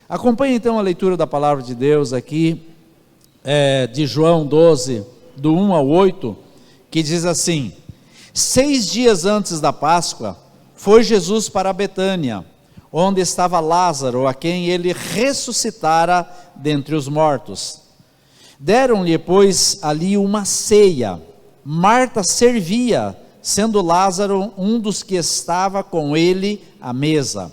Acompanhe então a leitura da palavra de Deus aqui, de João 12, do 1 ao 8, que diz assim: 6 dias antes da Páscoa, foi Jesus para Betânia, onde estava Lázaro, a quem ele ressuscitara dentre os mortos. Deram-lhe, pois, ali uma ceia. Marta servia, sendo Lázaro um dos que estava com ele à mesa.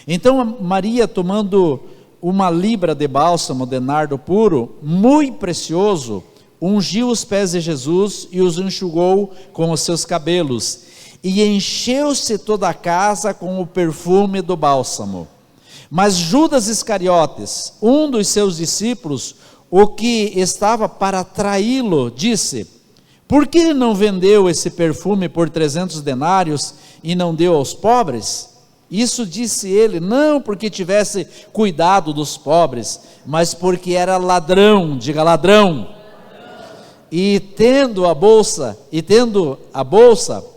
Então Maria, tomando uma libra de bálsamo de nardo puro, muito precioso, ungiu os pés de Jesus e os enxugou com os seus cabelos, e encheu-se toda a casa com o perfume do bálsamo. Mas Judas Iscariotes, um dos seus discípulos, o que estava para traí-lo, disse: por que não vendeu esse perfume por 300 denários e não deu aos pobres? Isso disse ele, não porque tivesse cuidado dos pobres, mas porque era ladrão, diga ladrão. E tendo a bolsa,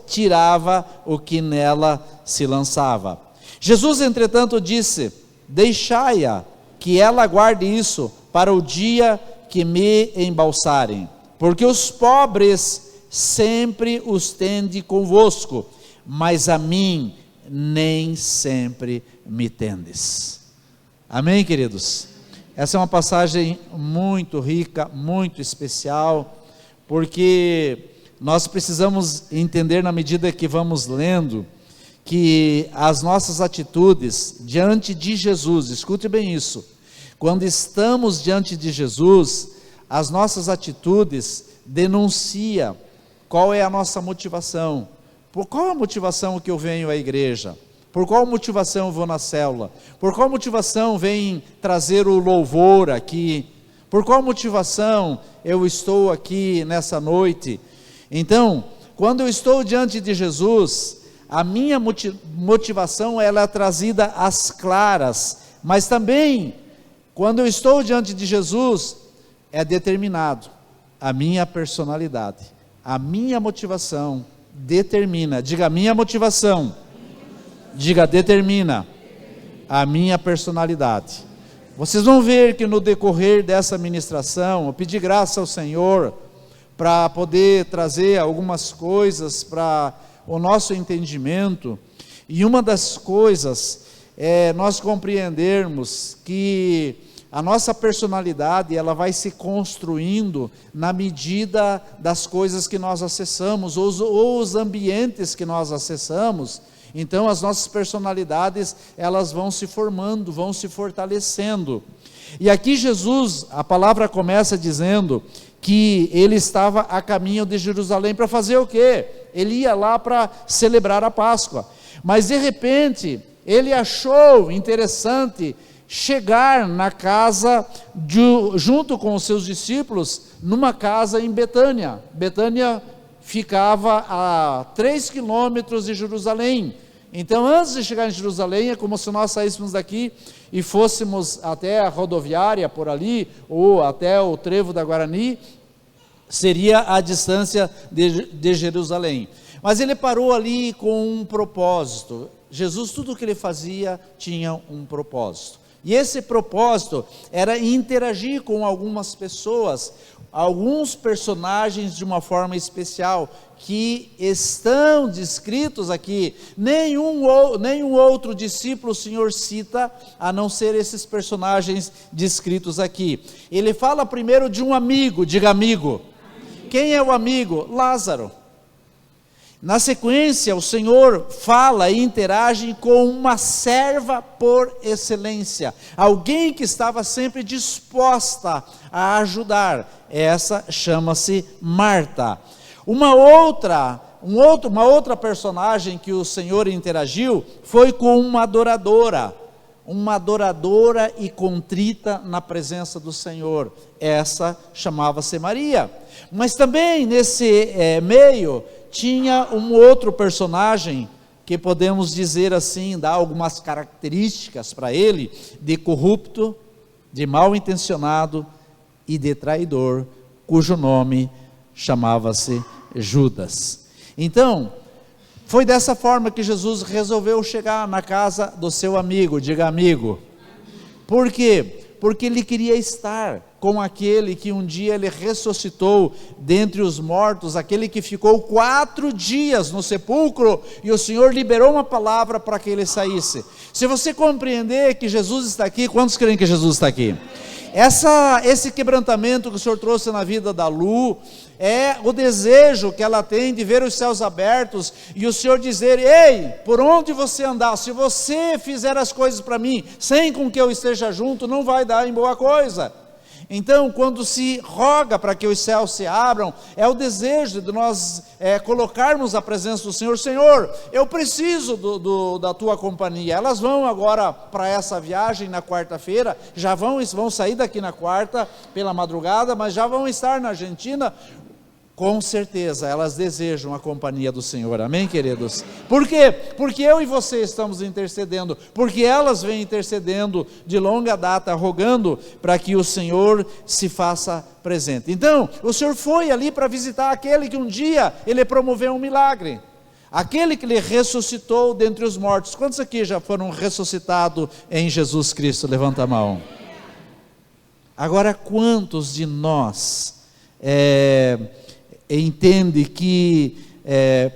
tirava o que nela se lançava. Jesus, entretanto, disse: deixai-a, que ela guarde isso para o dia que me embalsarem, porque os pobres sempre os tende convosco, mas a mim nem sempre me tendes. Amém, queridos? Essa é uma passagem muito rica, muito especial, porque nós precisamos entender, na medida que vamos lendo, que as nossas atitudes diante de Jesus, escute bem isso, quando estamos diante de Jesus, as nossas atitudes denunciam qual é a nossa motivação. Por qual a motivação que eu venho à igreja? Por qual motivação eu vou na célula? Por qual motivação vem trazer o louvor aqui? Por qual motivação eu estou aqui nessa noite? Então, quando eu estou diante de Jesus, a minha motivação ela é trazida às claras, mas também, quando eu estou diante de Jesus, é determinado a minha personalidade, a minha motivação determina, diga minha motivação, diga determina a minha personalidade. Vocês vão ver que no decorrer dessa ministração, eu pedi graça ao Senhor para poder trazer algumas coisas para o nosso entendimento, e uma das coisas é nós compreendermos que a nossa personalidade ela vai se construindo na medida das coisas que nós acessamos, ou os ambientes que nós acessamos. Então as nossas personalidades elas vão se formando, vão se fortalecendo. E aqui Jesus, a palavra começa dizendo que ele estava a caminho de Jerusalém para fazer o quê? Ele ia lá para celebrar a Páscoa, mas de repente ele achou interessante chegar na casa, junto com os seus discípulos, numa casa em Betânia. Betânia ficava a 3 quilômetros de Jerusalém. Então, antes de chegar em Jerusalém, é como se nós saíssemos daqui e fôssemos até a rodoviária por ali, ou até o trevo da Guarani, seria a distância de Jerusalém. Mas ele parou ali com um propósito. Jesus, tudo o que ele fazia tinha um propósito. E esse propósito era interagir com algumas pessoas, alguns personagens de uma forma especial, que estão descritos aqui. Nenhum outro discípulo o Senhor cita, a não ser esses personagens descritos aqui. Ele fala primeiro de um amigo, diga amigo. Quem é o amigo? Lázaro. Na sequência, o Senhor fala e interage com uma serva por excelência, alguém que estava sempre disposta a ajudar. Essa chama-se Marta. Uma outra personagem que o Senhor interagiu foi com uma adoradora e contrita na presença do Senhor. Essa chamava-se Maria. Mas também nesse meio tinha um outro personagem que podemos dizer assim, dar algumas características para ele, de corrupto, de mal intencionado e de traidor, cujo nome chamava-se Judas. Então, Foi dessa forma que Jesus resolveu chegar na casa do seu amigo, diga amigo. Por quê? Porque ele queria estar com aquele que um dia ele ressuscitou dentre os mortos, aquele que ficou 4 dias no sepulcro, e o Senhor liberou uma palavra para que ele saísse. Se você compreender que Jesus está aqui, quantos creem que Jesus está aqui? Esse quebrantamento que o Senhor trouxe na vida da Lu, é o desejo que ela tem de ver os céus abertos, e o Senhor dizer: ei, por onde você andar, se você fizer as coisas para mim, sem com que eu esteja junto, não vai dar em boa coisa. Então, quando se roga para que os céus se abram, é o desejo de nós colocarmos a presença do Senhor. Senhor, eu preciso da tua companhia. Elas vão agora para essa viagem na quarta-feira, já vão sair daqui na quarta pela madrugada, mas já vão estar na Argentina. Com certeza, elas desejam a companhia do Senhor, amém, queridos? Por quê? Porque eu e você estamos intercedendo, porque elas vêm intercedendo de longa data, rogando para que o Senhor se faça presente. Então, o Senhor foi ali para visitar aquele que um dia ele promoveu um milagre, aquele que ele ressuscitou dentre os mortos. Quantos aqui já foram ressuscitados em Jesus Cristo? Levanta a mão. Agora, quantos de nós entende que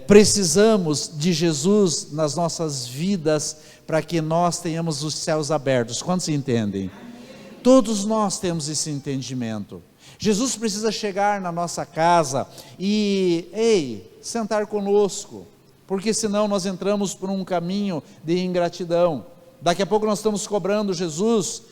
precisamos de Jesus nas nossas vidas para que nós tenhamos os céus abertos? Quantos entendem? Amém. Todos nós temos esse entendimento. Jesus precisa chegar na nossa casa e sentar conosco, porque senão nós entramos por um caminho de ingratidão. Daqui a pouco nós estamos cobrando Jesus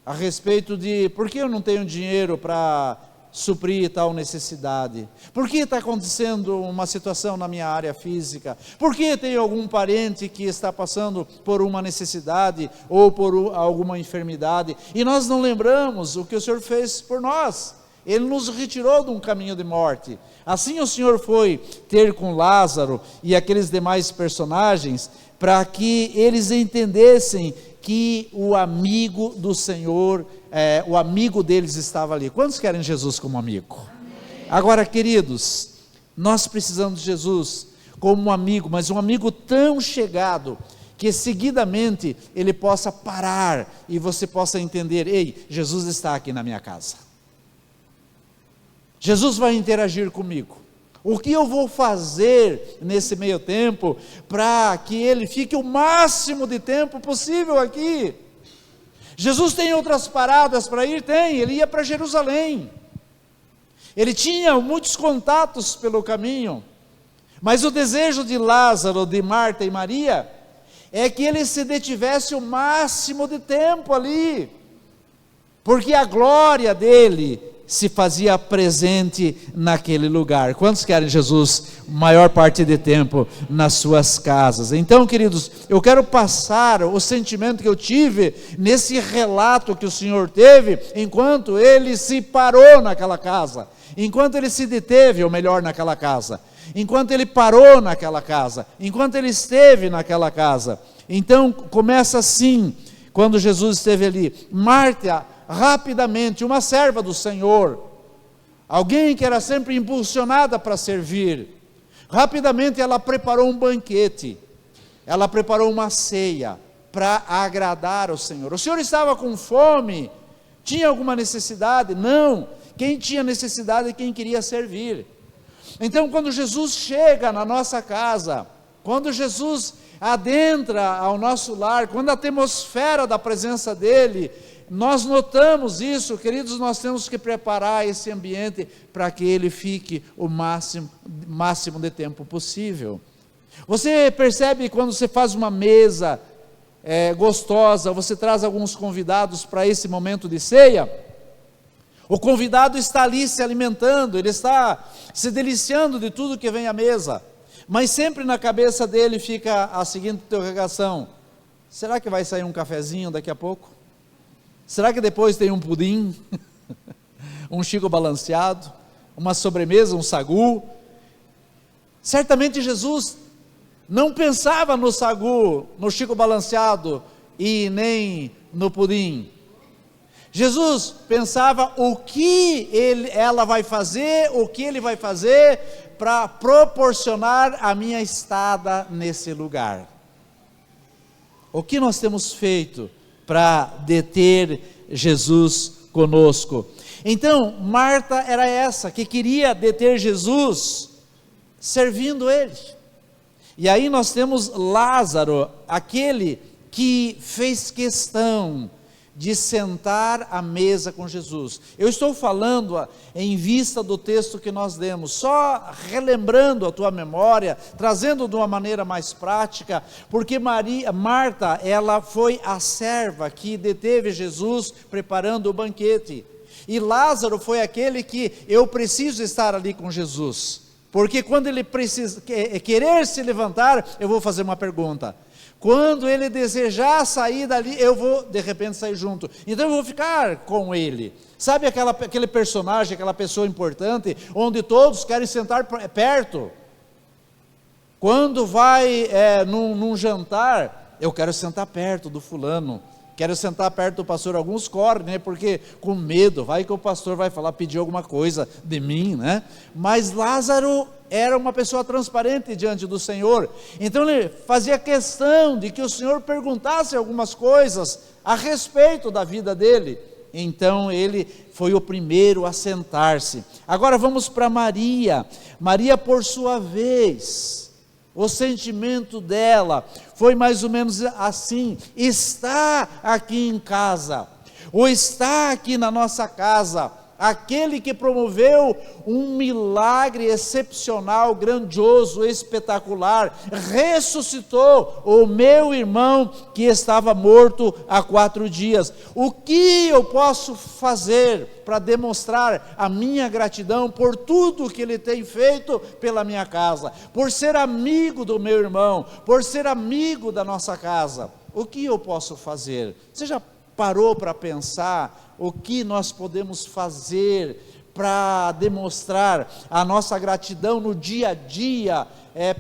a respeito de: por que eu não tenho dinheiro para suprir tal necessidade? Por que está acontecendo uma situação na minha área física? Por que tem algum parente que está passando por uma necessidade ou por alguma enfermidade? E nós não lembramos o que o Senhor fez por nós. Ele nos retirou de um caminho de morte. Assim o Senhor foi ter com Lázaro e aqueles demais personagens, para que eles entendessem que o amigo do Senhor, o amigo deles estava ali. Quantos querem Jesus como amigo? Amém. Agora, queridos, nós precisamos de Jesus como um amigo, mas um amigo tão chegado, que seguidamente ele possa parar, e você possa entender: ei, Jesus está aqui na minha casa, Jesus vai interagir comigo. O que eu vou fazer nesse meio tempo para que ele fique o máximo de tempo possível aqui? Jesus tem outras paradas para ir? Tem. Ele ia para Jerusalém, ele tinha muitos contatos pelo caminho, mas o desejo de Lázaro, de Marta e Maria, é que ele se detivesse o máximo de tempo ali, porque a glória dele se fazia presente naquele lugar. Quantos querem Jesus maior parte de tempo nas suas casas? Então, queridos, eu quero passar o sentimento que eu tive nesse relato que o Senhor teve, enquanto ele se parou naquela casa, enquanto ele se deteve, ou melhor, naquela casa, enquanto ele parou naquela casa, enquanto ele esteve naquela casa. Então, começa assim, quando Jesus esteve ali. Marta, rapidamente, uma serva do Senhor, alguém que era sempre impulsionada para servir, rapidamente ela preparou um banquete, ela preparou uma ceia para agradar o Senhor. O Senhor estava com fome? Tinha alguma necessidade? Não. Quem tinha necessidade é quem queria servir. Então, quando Jesus chega na nossa casa, quando Jesus adentra ao nosso lar, quando a atmosfera da presença dele, nós notamos isso, queridos. Nós temos que preparar esse ambiente para que ele fique o máximo de tempo possível. Você percebe quando você faz uma mesa gostosa, você traz alguns convidados para esse momento de ceia, o convidado está ali se alimentando, ele está se deliciando de tudo que vem à mesa, mas sempre na cabeça dele fica a seguinte interrogação: será que vai sair um cafezinho daqui a pouco? Será que depois tem um pudim, um chico balanceado, uma sobremesa, um sagu? Certamente Jesus não pensava no sagu, no chico balanceado e nem no pudim. Jesus pensava o que ela vai fazer, o que ele vai fazer para proporcionar a minha estada nesse lugar? O que nós temos feito para deter Jesus conosco? Então, Marta era essa, que queria deter Jesus, servindo Ele. E aí nós temos Lázaro, aquele que fez questão de sentar à mesa com Jesus. Eu estou falando em vista do texto que nós lemos, só relembrando a tua memória, trazendo de uma maneira mais prática, porque Marta, ela foi a serva que deteve Jesus preparando o banquete, e Lázaro foi aquele que eu preciso estar ali com Jesus, porque quando ele querer se levantar, eu vou fazer uma pergunta. Quando ele desejar sair dali, eu vou de repente sair junto. Então eu vou ficar com ele. Sabe aquele personagem, aquela pessoa importante, onde todos querem sentar perto? Quando vai num jantar, eu quero sentar perto do fulano, quero sentar perto do pastor. Alguns correm, né? Porque com medo, vai que o pastor vai falar, pedir alguma coisa de mim, né? Mas Lázaro era uma pessoa transparente diante do Senhor, então ele fazia questão de que o Senhor perguntasse algumas coisas a respeito da vida dele. Então ele foi o primeiro a sentar-se. Agora vamos para Maria. Maria, por sua vez, o sentimento dela foi mais ou menos assim: está aqui em casa, ou está aqui na nossa casa, aquele que promoveu um milagre excepcional, grandioso, espetacular, ressuscitou o meu irmão que estava morto há 4 dias. O que eu posso fazer para demonstrar a minha gratidão por tudo que ele tem feito pela minha casa, por ser amigo do meu irmão, por ser amigo da nossa casa? O que eu posso fazer? Você já parou para pensar o que nós podemos fazer para demonstrar a nossa gratidão no dia a dia,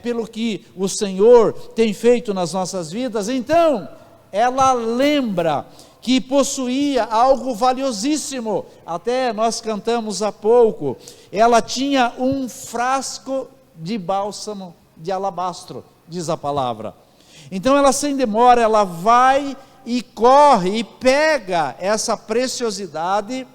pelo que o Senhor tem feito nas nossas vidas? Então, ela lembra que possuía algo valiosíssimo, até nós cantamos há pouco, ela tinha um frasco de bálsamo de alabastro, diz a palavra. Então ela, sem demora, ela vai e corre e pega essa preciosidade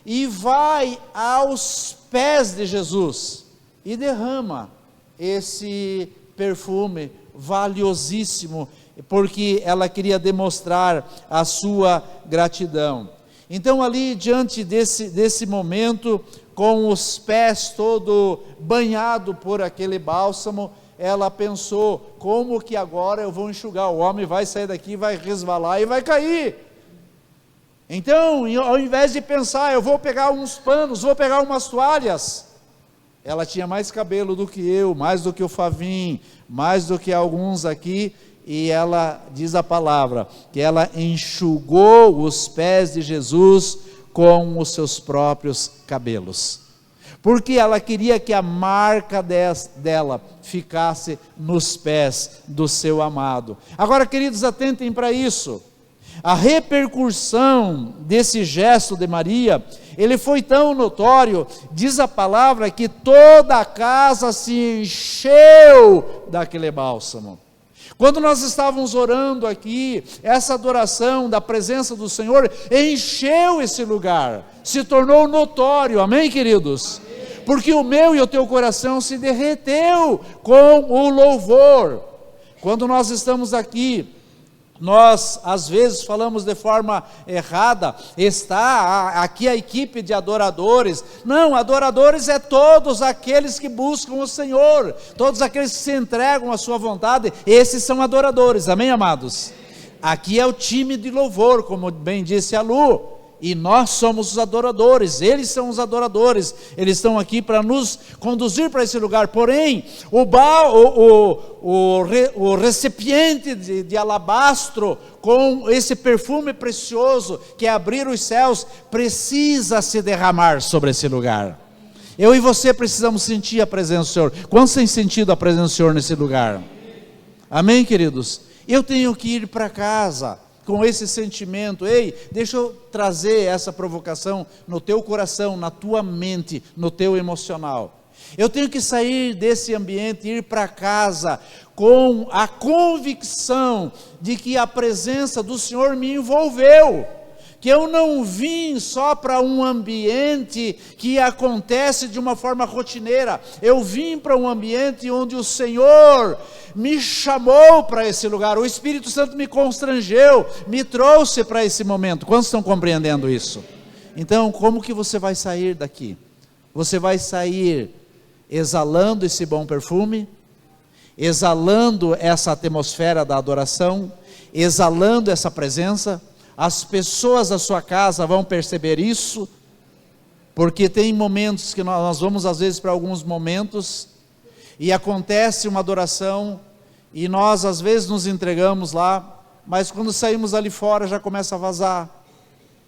e vai aos pés de Jesus e derrama esse perfume valiosíssimo, porque ela queria demonstrar a sua gratidão. Então ali diante desse momento, com os pés todo banhado por aquele bálsamo, ela pensou: como que agora eu vou enxugar? O homem vai sair daqui, vai resvalar e vai cair. Então, ao invés de pensar, eu vou pegar uns panos, vou pegar umas toalhas, ela tinha mais cabelo do que eu, mais do que o Favim, mais do que alguns aqui, e ela, diz a palavra, que ela enxugou os pés de Jesus com os seus próprios cabelos, porque ela queria que a marca dela ficasse nos pés do seu amado. Agora, queridos, atentem para isso. A repercussão desse gesto de Maria, ele foi tão notório, diz a palavra, que toda a casa se encheu daquele bálsamo. Quando nós estávamos orando aqui, essa adoração da presença do Senhor encheu esse lugar, se tornou notório, amém, queridos? Porque o meu e o teu coração se derreteu com o louvor. Quando nós estamos aqui, nós às vezes falamos de forma errada: está aqui a equipe de adoradores. Não, adoradores é todos aqueles que buscam o Senhor, todos aqueles que se entregam à sua vontade, esses são adoradores, amém, amados? Aqui é o time de louvor, como bem disse a Lu, e nós somos os adoradores, eles são os adoradores, eles estão aqui para nos conduzir para esse lugar. Porém, o recipiente de alabastro com esse perfume precioso, que é abrir os céus, precisa se derramar sobre esse lugar. Eu e você precisamos sentir a presença do Senhor. Quantos têm sentido a presença do Senhor nesse lugar? Amém, queridos? Eu tenho que ir para casa com esse sentimento. Ei, deixa eu trazer essa provocação no teu coração, na tua mente, no teu emocional. Eu tenho que sair desse ambiente, ir para casa com a convicção de que a presença do Senhor me envolveu, que eu não vim só para um ambiente que acontece de uma forma rotineira, eu vim para um ambiente onde o Senhor me chamou para esse lugar, o Espírito Santo me constrangeu, me trouxe para esse momento. Quantos estão compreendendo isso? Então, como que você vai sair daqui? Você vai sair exalando esse bom perfume, exalando essa atmosfera da adoração, exalando essa presença. As pessoas da sua casa vão perceber isso, porque tem momentos que nós vamos às vezes para alguns momentos, e acontece uma adoração, e nós às vezes nos entregamos lá, mas quando saímos ali fora já começa a vazar.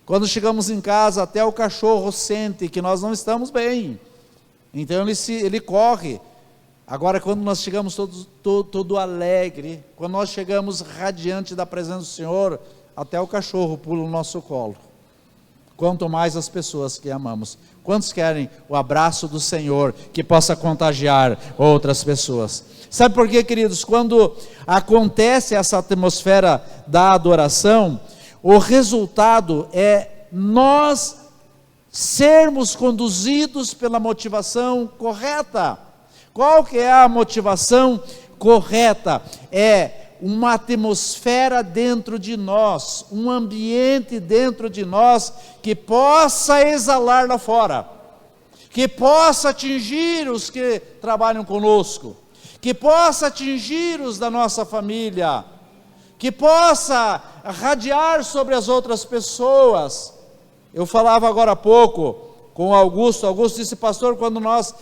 Quando chegamos em casa, até o cachorro sente que nós não estamos bem, então ele corre. Agora, quando nós chegamos todo alegre, quando nós chegamos radiante da presença do Senhor, até o cachorro pula no nosso colo. Quanto mais as pessoas que amamos. Quantos querem o abraço do Senhor que possa contagiar outras pessoas? Sabe por quê, queridos? Quando acontece essa atmosfera da adoração, o resultado é nós sermos conduzidos pela motivação correta. Qual que é a motivação correta? É uma atmosfera dentro de nós, um ambiente dentro de nós que possa exalar lá fora, que possa atingir os que trabalham conosco, que possa atingir os da nossa família, que possa radiar sobre as outras pessoas. Eu falava agora há pouco com o Augusto disse: pastor, quando nós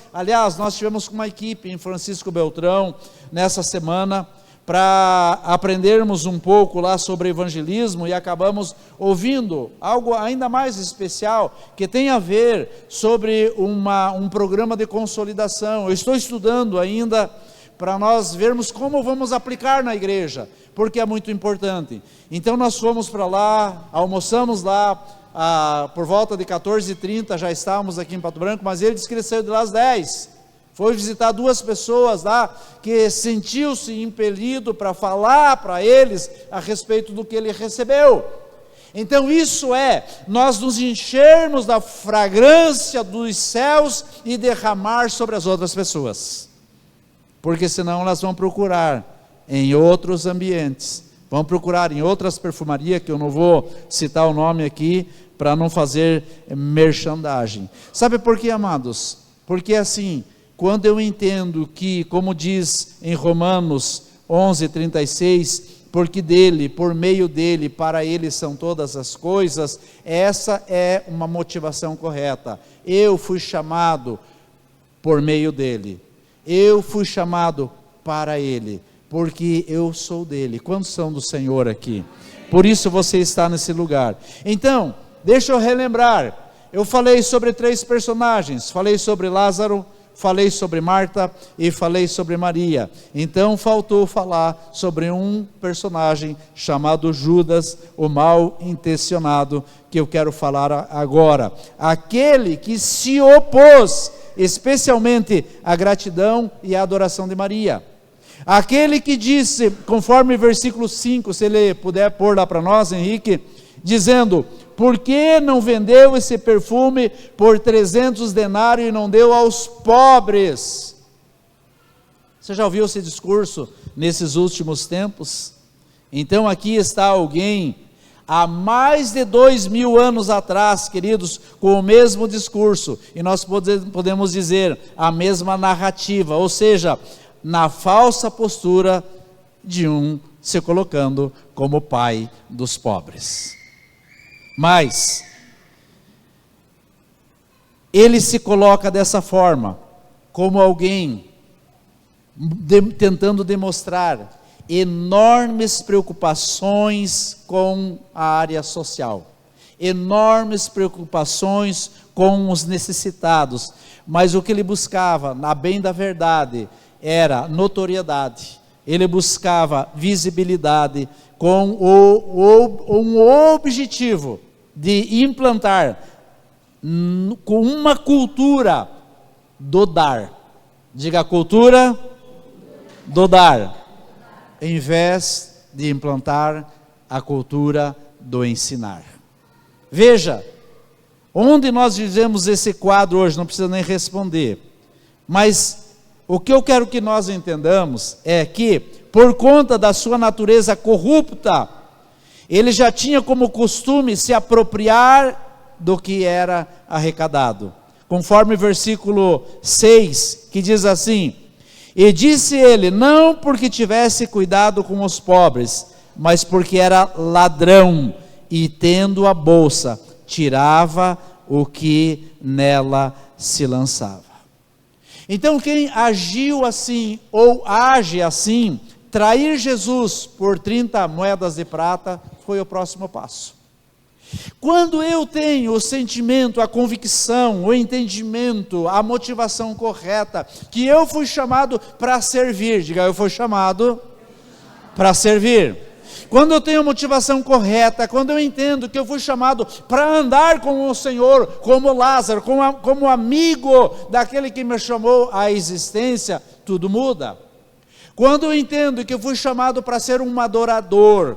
tivemos uma equipe em Francisco Beltrão, nessa semana, para aprendermos um pouco lá sobre evangelismo, e acabamos ouvindo algo ainda mais especial, que tem a ver sobre um programa de consolidação. Eu estou estudando ainda, para nós vermos como vamos aplicar na igreja, porque é muito importante. Então nós fomos para lá, almoçamos lá, por volta de 14h30, já estávamos aqui em Pato Branco, mas ele disse que ele saiu de lá às 10h, foi visitar 2 pessoas lá, que sentiu-se impelido para falar para eles, a respeito do que ele recebeu. Então isso é, nós nos enchermos da fragrância dos céus, e derramar sobre as outras pessoas, porque senão elas vão procurar em outros ambientes, vão procurar em outras perfumarias, que eu não vou citar o nome aqui, para não fazer merchandising. Sabe por quê, amados? Porque assim, quando eu entendo que, como diz em Romanos 11:36, porque dele, por meio dele, para ele são todas as coisas, essa é uma motivação correta. Eu fui chamado por meio dele, eu fui chamado para ele, porque eu sou dele. Quantos são do Senhor aqui? Por isso você está nesse lugar. Então, deixa eu relembrar, eu falei sobre 3 personagens, falei sobre Lázaro, falei sobre Marta e falei sobre Maria. Então faltou falar sobre um personagem chamado Judas, o mal intencionado, que eu quero falar agora. Aquele que se opôs especialmente à gratidão e à adoração de Maria. Aquele que disse, conforme versículo 5, se ele puder pôr lá para nós, Henrique, dizendo: por que não vendeu esse perfume por 300 denários e não deu aos pobres? Você já ouviu esse discurso nesses últimos tempos? Então aqui está alguém, há mais de 2000 anos atrás, queridos, com o mesmo discurso, e nós podemos dizer, a mesma narrativa, ou seja, na falsa postura de se colocando como pai dos pobres. Mas ele se coloca dessa forma, como alguém tentando demonstrar enormes preocupações com a área social, enormes preocupações com os necessitados, mas o que ele buscava, na bem da verdade, era notoriedade. Ele buscava visibilidade, com um objetivo de implantar com uma cultura do dar, Diga: a cultura do dar, em vez de implantar a cultura do ensinar. Veja, onde nós vivemos esse quadro hoje, não precisa nem responder, mas o que eu quero que nós entendamos é que, por conta da sua natureza corrupta, ele já tinha como costume se apropriar do que era arrecadado, conforme o versículo 6, que diz assim: e disse ele, não porque tivesse cuidado com os pobres, mas porque era ladrão, e tendo a bolsa, tirava o que nela se lançava. Então quem agiu assim, ou age assim, trair Jesus por 30 moedas de prata, foi o próximo passo. Quando eu tenho o sentimento, a convicção, o entendimento, a motivação correta, que eu fui chamado para servir, diga: eu fui chamado para servir. Quando eu tenho a motivação correta, quando eu entendo que eu fui chamado para andar com o Senhor, como Lázaro, como amigo daquele que me chamou à existência, tudo muda. Quando eu entendo que eu fui chamado para ser um adorador,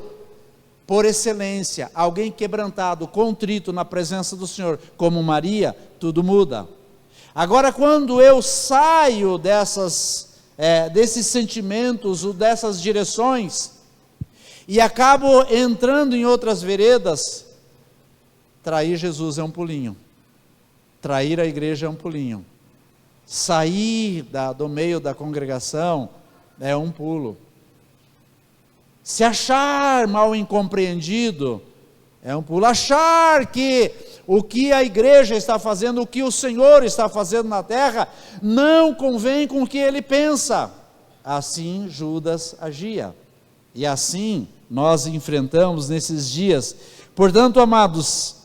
por excelência, alguém quebrantado, contrito na presença do Senhor, como Maria, tudo muda. Agora, quando eu saio desses sentimentos, ou dessas direções, e acabo entrando em outras veredas, trair Jesus é um pulinho, trair a igreja é um pulinho, sair do meio da congregação é um pulo. Se achar mal incompreendido é um pulo. Achar que o que a igreja está fazendo, o que o Senhor está fazendo na terra, não convém com o que ele pensa. Assim Judas agia, e assim nós enfrentamos nesses dias. Portanto, amados,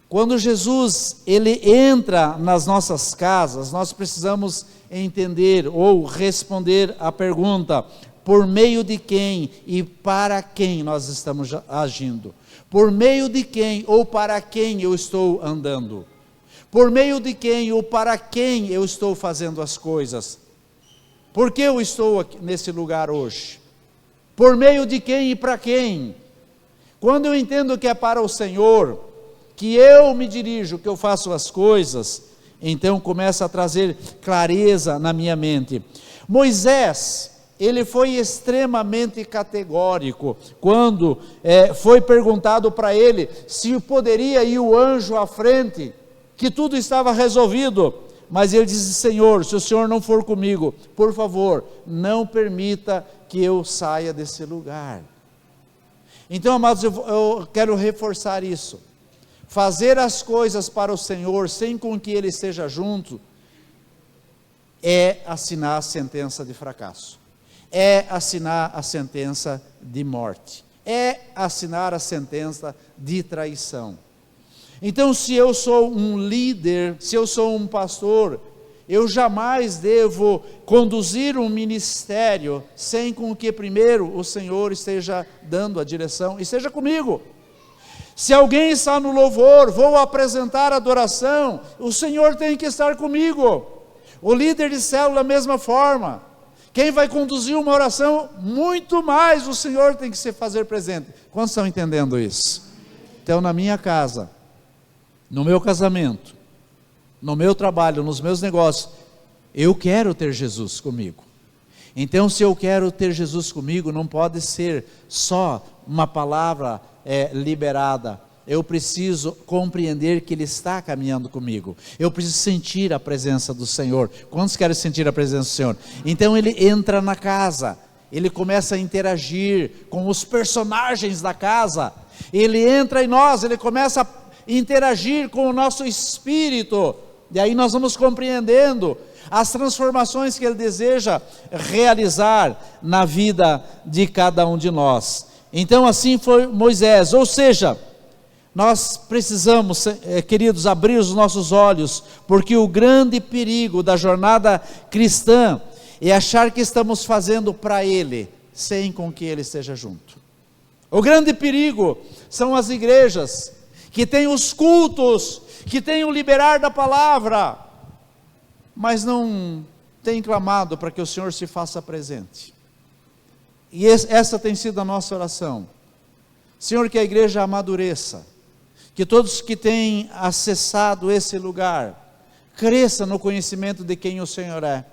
quando Jesus ele entra nas nossas casas, nós precisamos entender ou responder a pergunta: por meio de quem e para quem nós estamos agindo? Por meio de quem ou para quem eu estou andando? Por meio de quem ou para quem eu estou fazendo as coisas? Por que eu estou aqui nesse lugar hoje? Por meio de quem e para quem? Quando eu entendo que é para o Senhor, que eu me dirijo, que eu faço as coisas, então começa a trazer clareza na minha mente. Moisés, ele foi extremamente categórico, quando foi perguntado para ele, se poderia ir o anjo à frente, que tudo estava resolvido, mas ele disse: Senhor, se o Senhor não for comigo, por favor, não permita que eu saia desse lugar. Então, amados, eu quero reforçar isso, fazer as coisas para o Senhor, sem com que Ele esteja junto, é assinar a sentença de fracasso, é assinar a sentença de morte, é assinar a sentença de traição. Então, se eu sou um líder, se eu sou um pastor, eu jamais devo conduzir um ministério sem com que primeiro o Senhor esteja dando a direção e esteja comigo. Se alguém está no louvor, vou apresentar adoração, o Senhor tem que estar comigo. O líder de célula, da mesma forma. Quem vai conduzir uma oração, muito mais o Senhor tem que se fazer presente. Quantos estão entendendo isso? Então, na minha casa, no meu casamento, no meu trabalho, nos meus negócios, eu quero ter Jesus comigo. Então, se eu quero ter Jesus comigo, não pode ser só uma palavra liberada. Eu preciso compreender que Ele está caminhando comigo. Eu preciso sentir a presença do Senhor. Quantos querem sentir a presença do Senhor? Então ele entra na casa, ele começa a interagir com os personagens da casa. Ele entra em nós, ele começa a interagir com o nosso espírito. E aí nós vamos compreendendo as transformações que Ele deseja realizar na vida de cada um de nós. Então assim foi Moisés, ou seja, nós precisamos, queridos, abrir os nossos olhos, porque o grande perigo da jornada cristã é achar que estamos fazendo para Ele, sem com que Ele esteja junto. O grande perigo são as igrejas, que têm os cultos, que têm o liberar da palavra, mas não tem clamado para que o Senhor se faça presente. E essa tem sido a nossa oração. Senhor, que a igreja amadureça, que todos que têm acessado esse lugar, cresça no conhecimento de quem o Senhor é,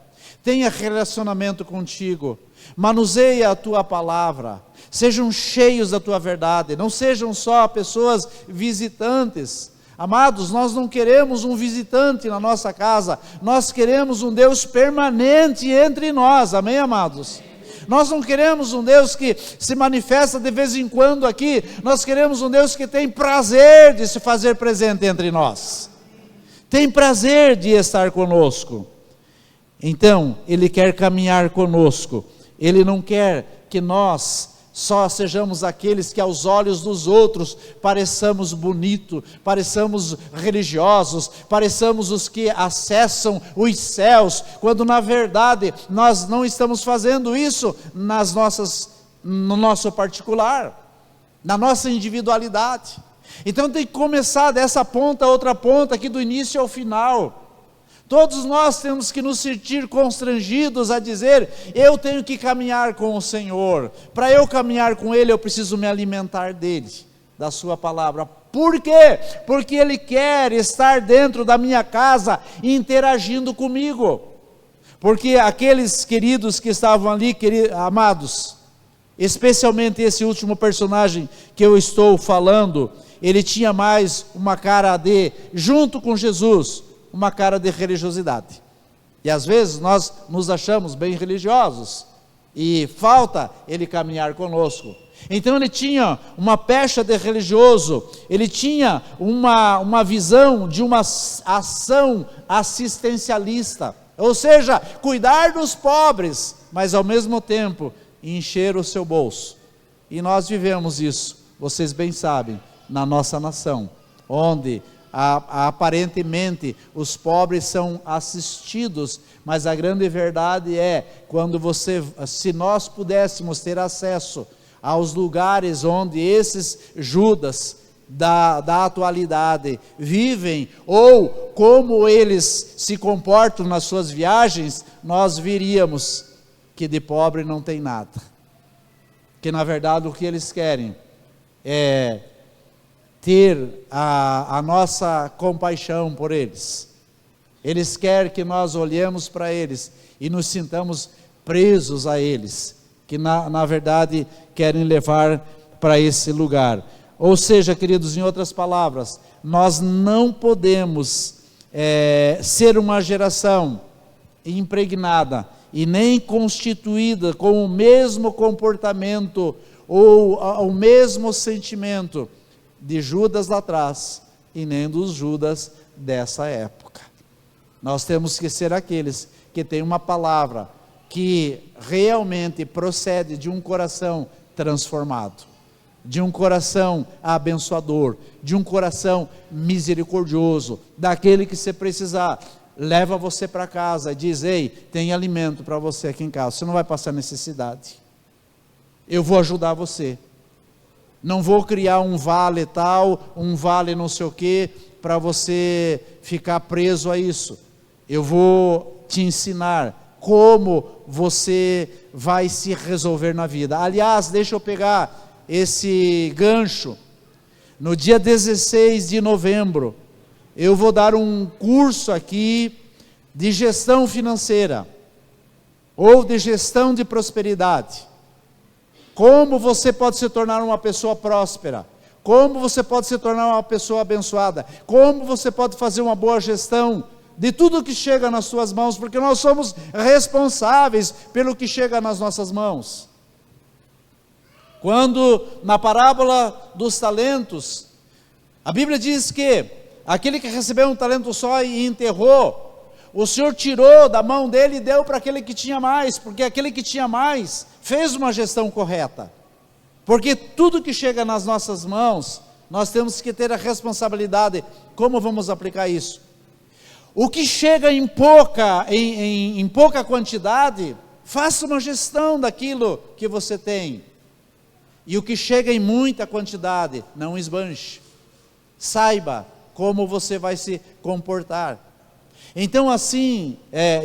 tenha relacionamento contigo, manuseia a tua palavra, sejam cheios da tua verdade, não sejam só pessoas visitantes. Amados, nós não queremos um visitante na nossa casa, nós queremos um Deus permanente entre nós, amém, amados? Nós não queremos um Deus que se manifesta de vez em quando aqui, nós queremos um Deus que tem prazer de se fazer presente entre nós, tem prazer de estar conosco. Então, Ele quer caminhar conosco, Ele não quer que nós só sejamos aqueles que aos olhos dos outros pareçamos bonitos, pareçamos religiosos, pareçamos os que acessam os céus, quando na verdade nós não estamos fazendo isso no nosso particular, na nossa individualidade. Então tem que começar dessa ponta a outra ponta, aqui do início ao final. Todos nós temos que nos sentir constrangidos a dizer, eu tenho que caminhar com o Senhor, para eu caminhar com Ele eu preciso me alimentar dEle, da sua palavra. Por quê? Porque Ele quer estar dentro da minha casa, interagindo comigo, porque aqueles queridos que estavam ali, amados, especialmente esse último personagem que eu estou falando, ele tinha mais uma cara de, junto com Jesus, uma cara de religiosidade, e às vezes nós nos achamos bem religiosos, e falta ele caminhar conosco. Então ele tinha uma pecha de religioso, ele tinha uma visão de uma ação assistencialista, ou seja, cuidar dos pobres, mas ao mesmo tempo encher o seu bolso. E nós vivemos isso, vocês bem sabem, na nossa nação, onde aparentemente os pobres são assistidos, mas a grande verdade é, se nós pudéssemos ter acesso aos lugares onde esses Judas da atualidade vivem, ou como eles se comportam nas suas viagens, nós viríamos que de pobre não tem nada, que na verdade o que eles querem é ter a nossa compaixão por eles. Eles querem que nós olhemos para eles e nos sintamos presos a eles, que na verdade querem levar para esse lugar. Ou seja, queridos, em outras palavras, nós não podemos ser uma geração impregnada e nem constituída com o mesmo comportamento ou o mesmo sentimento de Judas lá atrás, e nem dos Judas dessa época. Nós temos que ser aqueles que têm uma palavra que realmente procede de um coração transformado, de um coração abençoador, de um coração misericordioso, daquele que se precisar, leva você para casa e diz, ei, tem alimento para você aqui em casa, você não vai passar necessidade, eu vou ajudar você. Não vou criar um vale tal, um vale não sei o que, para você ficar preso a isso. Eu vou te ensinar como você vai se resolver na vida. Aliás, deixa eu pegar esse gancho. No dia 16 de novembro, eu vou dar um curso aqui de gestão financeira, ou de gestão de prosperidade. Como você pode se tornar uma pessoa próspera, como você pode se tornar uma pessoa abençoada, como você pode fazer uma boa gestão de tudo que chega nas suas mãos, porque nós somos responsáveis pelo que chega nas nossas mãos. Quando na parábola dos talentos, a Bíblia diz que aquele que recebeu um talento só e enterrou, o Senhor tirou da mão dele e deu para aquele que tinha mais, porque aquele que tinha mais fez uma gestão correta, porque tudo que chega nas nossas mãos, nós temos que ter a responsabilidade, como vamos aplicar isso? O que chega em pouca quantidade, faça uma gestão daquilo que você tem, e o que chega em muita quantidade, não esbanje, saiba como você vai se comportar. Então assim,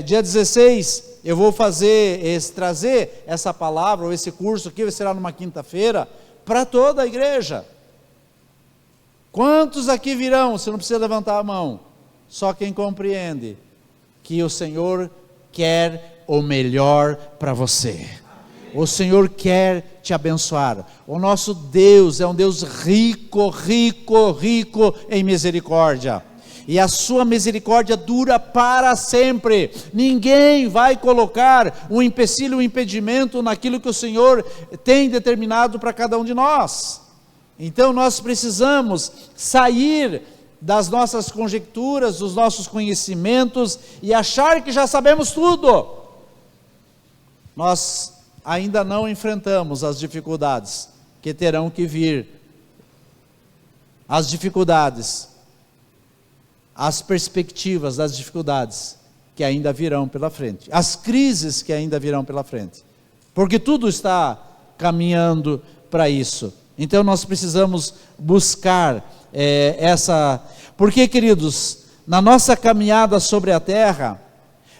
dia 16, eu vou trazer essa palavra, ou esse curso aqui, será numa quinta-feira, para toda a igreja. Quantos aqui virão? Você não precisa levantar a mão, só quem compreende que o Senhor quer o melhor para você. O Senhor quer te abençoar. O nosso Deus é um Deus rico, rico, rico em misericórdia. E a sua misericórdia dura para sempre. Ninguém vai colocar um empecilho, um impedimento naquilo que o Senhor tem determinado para cada um de nós. Então nós precisamos sair das nossas conjecturas, dos nossos conhecimentos e achar que já sabemos tudo. Nós ainda não enfrentamos as dificuldades que terão que vir. As dificuldades, as perspectivas das dificuldades que ainda virão pela frente, as crises que ainda virão pela frente, porque tudo está caminhando para isso. Então nós precisamos buscar porque, queridos, na nossa caminhada sobre a terra,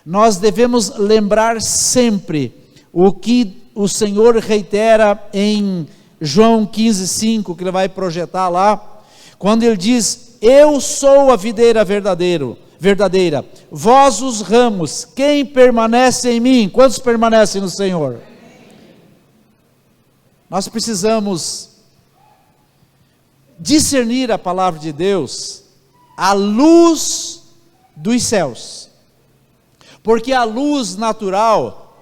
nós devemos lembrar sempre o que o Senhor reitera em João 15:5, que ele vai projetar lá, quando ele diz: eu sou a videira verdadeira, vós os ramos, quem permanece em mim? Quantos permanecem no Senhor? Nós precisamos discernir a palavra de Deus à luz dos céus, porque a luz natural,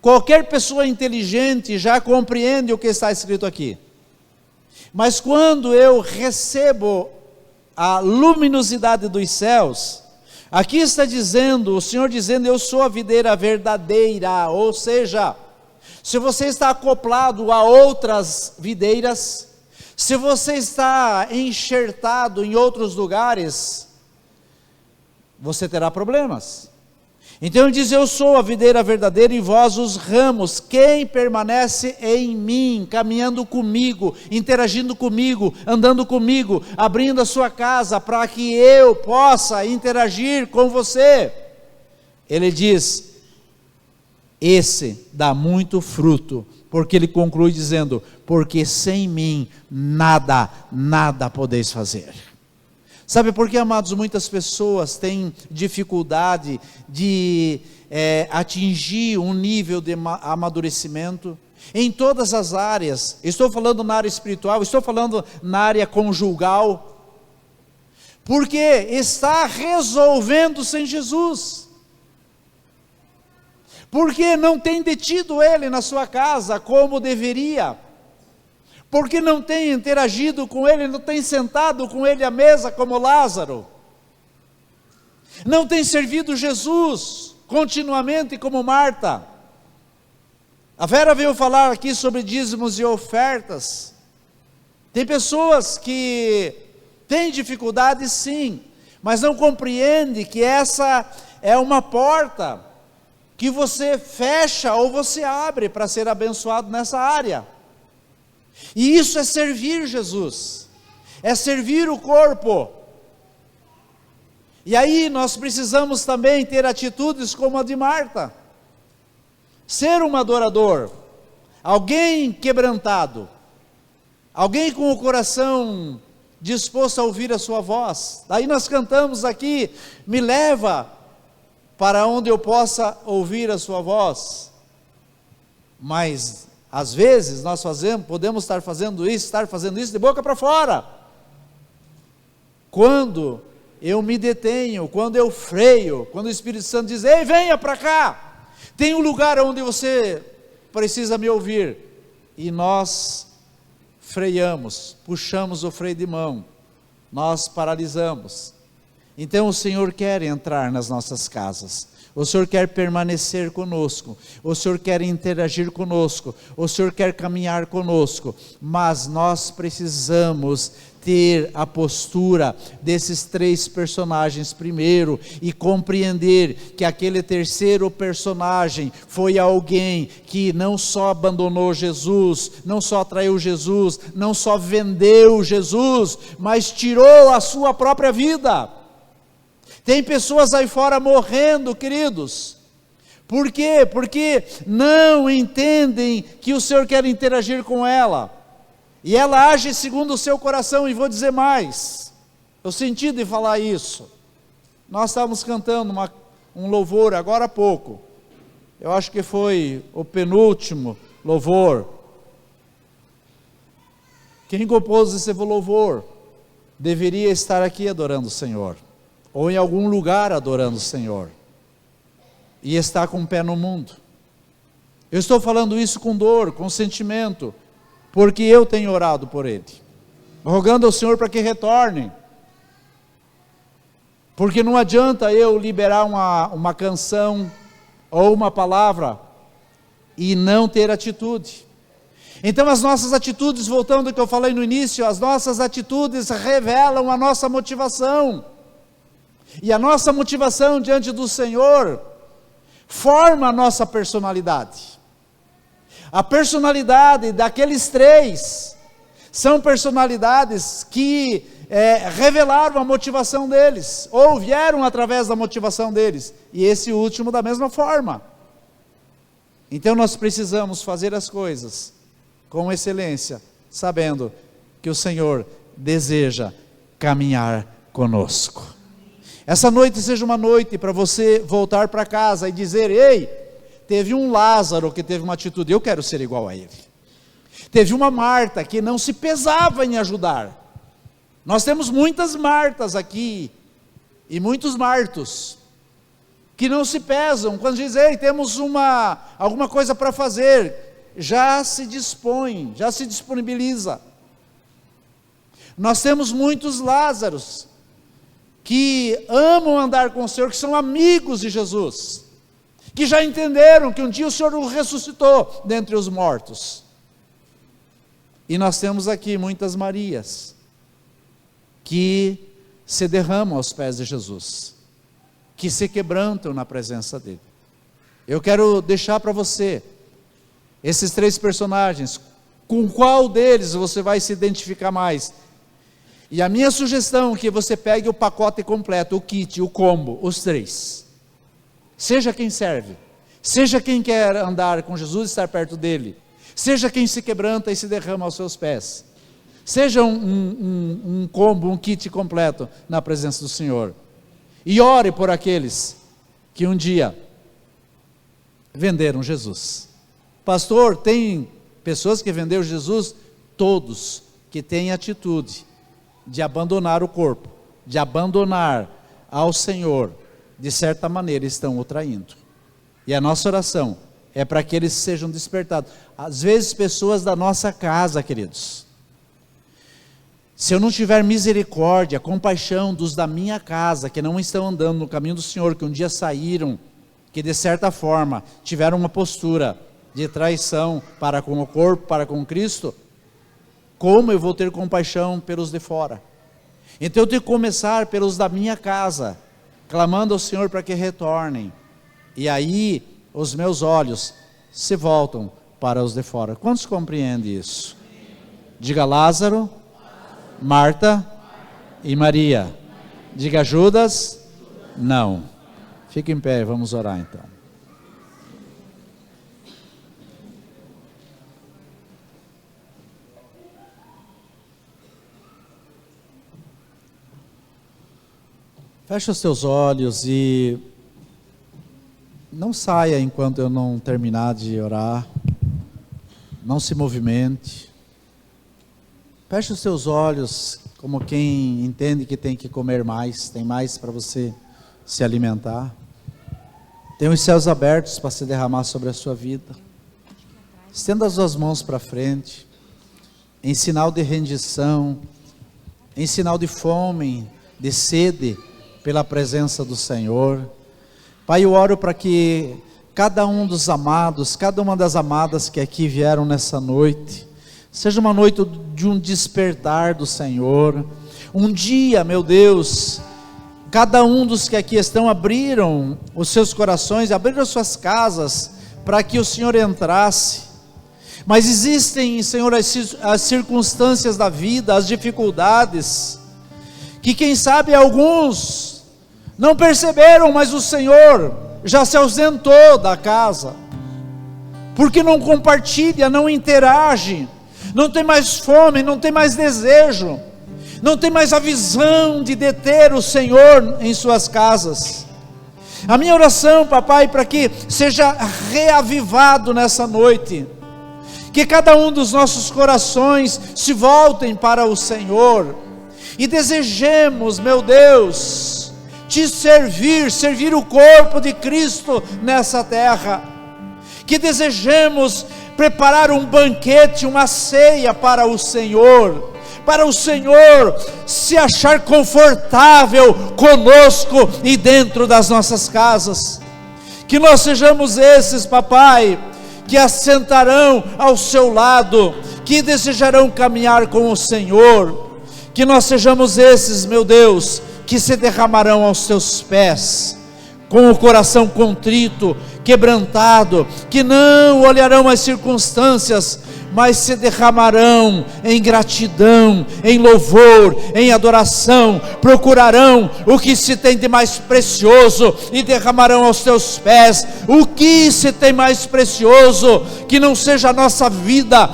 qualquer pessoa inteligente já compreende o que está escrito aqui, mas quando eu recebo a luminosidade dos céus, aqui está dizendo, o Senhor dizendo: eu sou a videira verdadeira, ou seja, se você está acoplado a outras videiras, se você está enxertado em outros lugares, você terá problemas. Então ele diz: eu sou a videira verdadeira e vós os ramos, quem permanece em mim, caminhando comigo, interagindo comigo, andando comigo, abrindo a sua casa para que eu possa interagir com você. Ele diz: esse dá muito fruto, porque ele conclui dizendo: porque sem mim nada podeis fazer. Sabe por que, amados, muitas pessoas têm dificuldade de atingir um nível de amadurecimento? Em todas as áreas, estou falando na área espiritual, estou falando na área conjugal, porque está resolvendo sem Jesus, porque não tem detido ele na sua casa como deveria, porque não tem interagido com ele, não tem sentado com ele à mesa como Lázaro, não tem servido Jesus continuamente como Marta. A Vera veio falar aqui sobre dízimos e ofertas. Tem pessoas que têm dificuldade, sim, mas não compreende que essa é uma porta que você fecha ou você abre para ser abençoado nessa área. E isso é servir Jesus, é servir o corpo. E aí nós precisamos também ter atitudes como a de Marta, ser um adorador, alguém quebrantado, alguém com o coração disposto a ouvir a sua voz. Daí nós cantamos aqui: me leva para onde eu possa ouvir a sua voz. Mas às vezes nós podemos estar fazendo isso de boca para fora. Quando eu me detenho, quando eu freio, quando o Espírito Santo diz: ei, venha para cá, tem um lugar onde você precisa me ouvir, e nós freamos, puxamos o freio de mão, nós paralisamos. Então o Senhor quer entrar nas nossas casas, o Senhor quer permanecer conosco, o Senhor quer interagir conosco, o Senhor quer caminhar conosco, mas nós precisamos ter a postura desses três personagens primeiro, e compreender que aquele terceiro personagem foi alguém que não só abandonou Jesus, não só traiu Jesus, não só vendeu Jesus, mas tirou a sua própria vida. Tem pessoas aí fora morrendo, queridos. Por quê? Porque não entendem que o Senhor quer interagir com ela. E ela age segundo o seu coração, e vou dizer mais. Eu senti de falar isso. Nós estávamos cantando um louvor agora há pouco. Eu acho que foi o penúltimo louvor. Quem compôs esse louvor deveria estar aqui adorando o Senhor, ou em algum lugar adorando o Senhor, e está com o pé no mundo. Eu estou falando isso com dor, com sentimento, porque eu tenho orado por ele, rogando ao Senhor para que retorne, porque não adianta eu liberar uma canção, ou uma palavra, e não ter atitude. Então as nossas atitudes, voltando ao que eu falei no início, as nossas atitudes revelam a nossa motivação, e a nossa motivação diante do Senhor forma a nossa personalidade. A personalidade daqueles três são personalidades que revelaram a motivação deles, ou vieram através da motivação deles, e esse último da mesma forma. Então nós precisamos fazer as coisas com excelência, sabendo que o Senhor deseja caminhar conosco. Essa noite seja uma noite para você voltar para casa e dizer: ei, teve um Lázaro que teve uma atitude, eu quero ser igual a ele. Teve uma Marta que não se pesava em ajudar. Nós temos muitas Martas aqui, e muitos Martos, que não se pesam, quando dizem: ei, temos alguma coisa para fazer, já se dispõe, já se disponibiliza. Nós temos muitos Lázaros, que amam andar com o Senhor, que são amigos de Jesus, que já entenderam que um dia o Senhor o ressuscitou dentre os mortos. E nós temos aqui muitas Marias, que se derramam aos pés de Jesus, que se quebrantam na presença dele. Eu quero deixar para você esses três personagens, com qual deles você vai se identificar mais? E a minha sugestão é que você pegue o pacote completo, o kit, o combo, os três. Seja quem serve, seja quem quer andar com Jesus e estar perto dele, seja quem se quebranta e se derrama aos seus pés. Seja um combo, um kit completo na presença do Senhor. E ore por aqueles que um dia venderam Jesus. Pastor, tem pessoas que venderam Jesus? Todos que têm atitude de abandonar o corpo, de abandonar ao Senhor, de certa maneira estão o traindo. E a nossa oração é para que eles sejam despertados. Às vezes pessoas da nossa casa, queridos, se eu não tiver misericórdia, compaixão dos da minha casa, que não estão andando no caminho do Senhor, que um dia saíram, que de certa forma tiveram uma postura de traição para com o corpo, para com Cristo, como eu vou ter compaixão pelos de fora? Então eu tenho que começar pelos da minha casa, clamando ao Senhor para que retornem, e aí os meus olhos se voltam para os de fora. Quantos compreendem isso? Diga: Lázaro, Marta e Maria. Diga: Judas, não. Fique em pé, vamos orar então. Feche os teus olhos e não saia enquanto eu não terminar de orar. Não se movimente. Feche os teus olhos como quem entende que tem que comer mais, tem mais para você se alimentar. Tem os céus abertos para se derramar sobre a sua vida. Estenda as suas mãos para frente, em sinal de rendição, em sinal de fome, de sede, pela presença do Senhor. Pai, eu oro para que cada um dos amados, cada uma das amadas que aqui vieram nessa noite, seja uma noite de um despertar do Senhor, um dia, meu Deus, cada um dos que aqui estão abriram os seus corações, abriram as suas casas, para que o Senhor entrasse, mas existem, Senhor, as circunstâncias da vida, as dificuldades, que quem sabe alguns não perceberam, mas o Senhor já se ausentou da casa, porque não compartilha, não interage, não tem mais fome, não tem mais desejo, não tem mais a visão de deter o Senhor em suas casas. A minha oração, papai, para que seja reavivado nessa noite, que cada um dos nossos corações se voltem para o Senhor, e desejemos, meu Deus, te servir o corpo de Cristo nessa terra, que desejemos preparar um banquete, uma ceia para o Senhor se achar confortável conosco e dentro das nossas casas, que nós sejamos esses, papai, que assentarão ao seu lado, que desejarão caminhar com o Senhor, que nós sejamos esses, meu Deus, que se derramarão aos teus pés, com o coração contrito, quebrantado, que não olharão as circunstâncias, mas se derramarão em gratidão, em louvor, em adoração, procurarão o que se tem de mais precioso e derramarão aos teus pés. O que se tem mais precioso, que não seja a nossa vida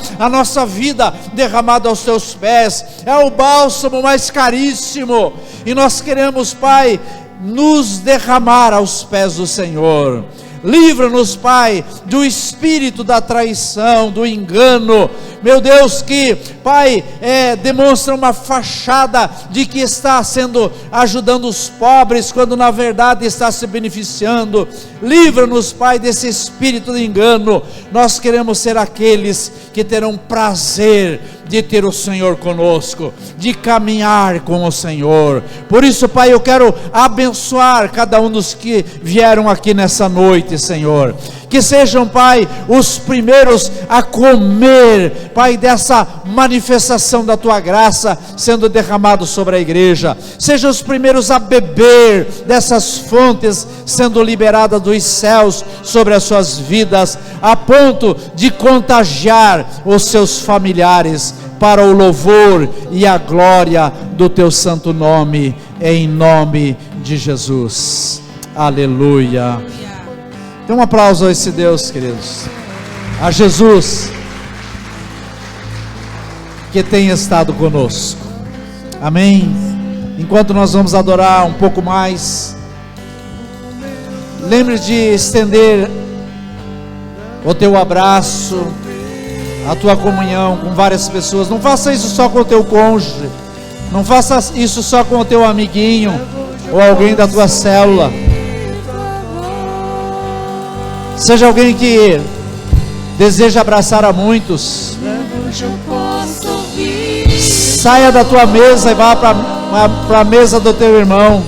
derramada aos teus pés, é o bálsamo mais caríssimo, e nós queremos, Pai, nos derramar aos pés do Senhor. Livra-nos, Pai, do espírito da traição, do engano, meu Deus, que, Pai, demonstra uma fachada de que está ajudando os pobres, quando na verdade está se beneficiando. Livra-nos, Pai, desse espírito de engano. Nós queremos ser aqueles que terão prazer de ter o Senhor conosco, de caminhar com o Senhor. Por isso, Pai, eu quero abençoar cada um dos que vieram aqui nessa noite, Senhor, que sejam, Pai, os primeiros a comer, Pai, dessa manifestação da Tua graça sendo derramado sobre a igreja, sejam os primeiros a beber dessas fontes sendo liberadas dos céus sobre as suas vidas, a ponto de contagiar os seus familiares para o louvor e a glória do Teu santo nome, em nome de Jesus. Aleluia. Dê um aplauso a esse Deus, queridos, a Jesus, que tem estado conosco. Amém. Enquanto nós vamos adorar um pouco mais, lembre de estender o teu abraço, a tua comunhão com várias pessoas. Não faça isso só com o teu cônjuge, não faça isso só com o teu amiguinho ou alguém da tua célula. Seja alguém que deseja abraçar a muitos. Saia da tua mesa e vá para a mesa do teu irmão.